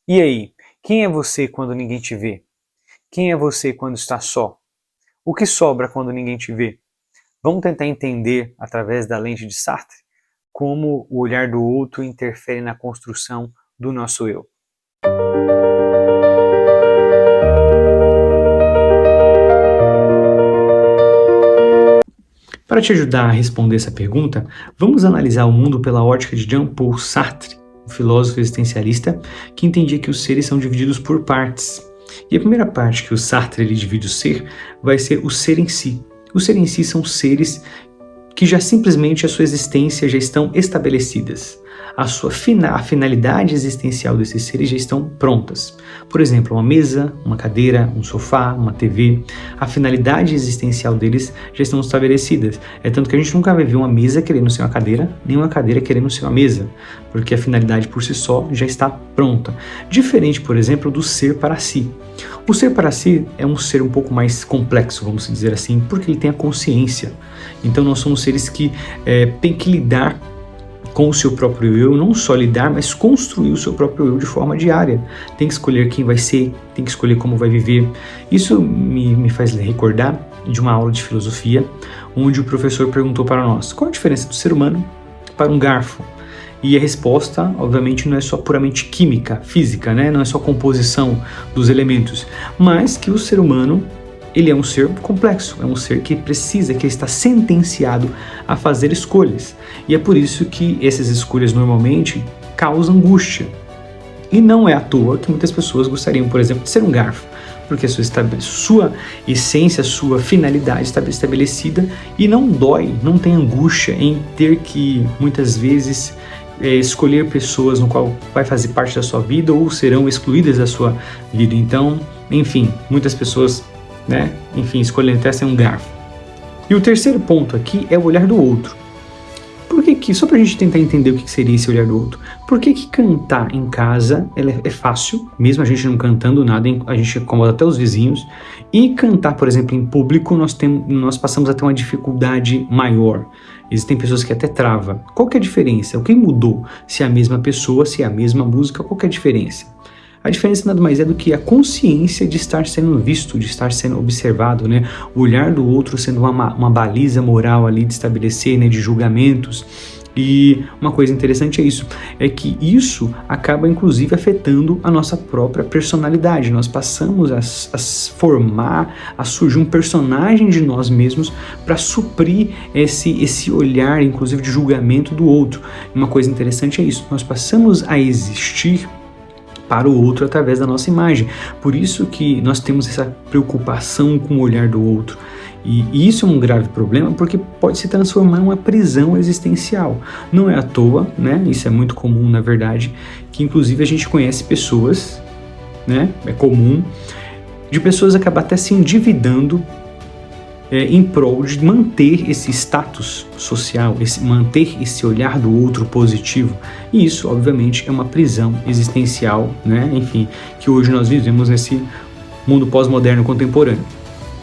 E aí, quem é você quando ninguém te vê? Quem é você quando está só? O que sobra quando ninguém te vê? Vamos tentar entender, através da lente de Sartre, como o olhar do outro interfere na construção do nosso eu. Para te ajudar a responder essa pergunta, vamos analisar o mundo pela ótica de Jean-Paul Sartre, um filósofo existencialista que entendia que os seres são divididos por partes. E a primeira parte que o Sartre divide o ser vai ser o ser em si. O ser em si são seres que já simplesmente a sua existência já estão estabelecidas. A finalidade existencial desses seres já estão prontas. Por exemplo, uma mesa, uma cadeira, um sofá, uma TV. A finalidade existencial deles já estão estabelecidas. É tanto que a gente nunca vai ver uma mesa querendo ser uma cadeira, nem uma cadeira querendo ser uma mesa, porque a finalidade por si só já está pronta. Diferente, por exemplo, do ser para si. O ser para si é um ser um pouco mais complexo, vamos dizer assim, porque ele tem a consciência. Então nós somos seres que têm que lidar com o seu próprio eu, não só lidar, mas construir o seu próprio eu de forma diária. Tem que escolher quem vai ser, tem que escolher como vai viver. Isso me faz recordar de uma aula de filosofia, onde o professor perguntou para nós, qual a diferença do ser humano para um garfo? E a resposta, obviamente, não é só puramente química, física, né? Não é só composição dos elementos, mas que o ser humano, ele é um ser complexo, é um ser que precisa, que está sentenciado a fazer escolhas. E é por isso que essas escolhas normalmente causam angústia. E não é à toa que muitas pessoas gostariam, por exemplo, de ser um garfo, porque a sua essência, a sua finalidade está estabelecida e não dói, não tem angústia em ter que, muitas vezes, escolher pessoas no qual vai fazer parte da sua vida ou serão excluídas da sua vida. Então, enfim, muitas pessoas, escolhem até ser um garfo. E o terceiro ponto aqui é o olhar do outro. Por que só pra gente tentar entender o que seria esse olhar do outro, por que cantar em casa é fácil, mesmo a gente não cantando nada, a gente incomoda até os vizinhos, e cantar, por exemplo, em público, nós passamos a ter uma dificuldade maior. Existem pessoas que até travam. Qual que é a diferença? O que mudou? Se é a mesma pessoa, se é a mesma música, qual que é a diferença? A diferença nada mais é do que a consciência de estar sendo visto, de estar sendo observado, né? O olhar do outro sendo uma baliza moral ali de estabelecer, né? De julgamentos. E uma coisa interessante é que isso acaba inclusive afetando a nossa própria personalidade. Nós passamos a formar, a surgir um personagem de nós mesmos para suprir esse olhar, inclusive de julgamento do outro. Uma coisa interessante é isso, nós passamos a existir para o outro através da nossa imagem. Por isso que nós temos essa preocupação com o olhar do outro. E isso é um grave problema porque pode se transformar em uma prisão existencial. Não é à toa, né? Isso é muito comum, na verdade, que inclusive a gente conhece pessoas, né? É comum, de pessoas acabar até se endividando em prol de manter esse status social, manter esse olhar do outro positivo. E isso, obviamente, é uma prisão existencial, né? Enfim, que hoje nós vivemos nesse mundo pós-moderno contemporâneo.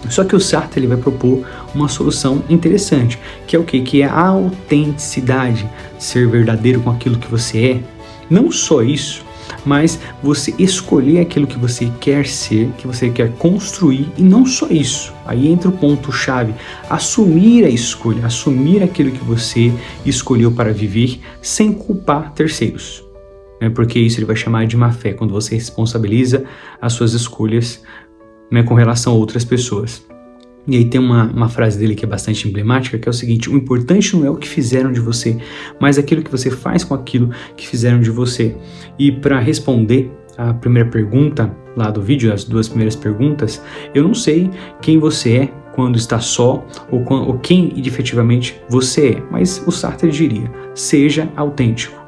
Só que o Sartre ele vai propor uma solução interessante, que é o quê? Que é a autenticidade, ser verdadeiro com aquilo que você é. Não só isso, mas você escolher aquilo que você quer ser, que você quer construir, e não só isso. Aí entra o ponto-chave, assumir a escolha, assumir aquilo que você escolheu para viver sem culpar terceiros. Porque isso ele vai chamar de má fé, quando você responsabiliza as suas escolhas com relação a outras pessoas. E aí tem uma frase dele que é bastante emblemática, que é o seguinte: o importante não é o que fizeram de você, mas aquilo que você faz com aquilo que fizeram de você. E para responder a primeira pergunta lá do vídeo, as duas primeiras perguntas, eu não sei quem você é quando está só ou quem efetivamente você é, mas o Sartre diria: seja autêntico.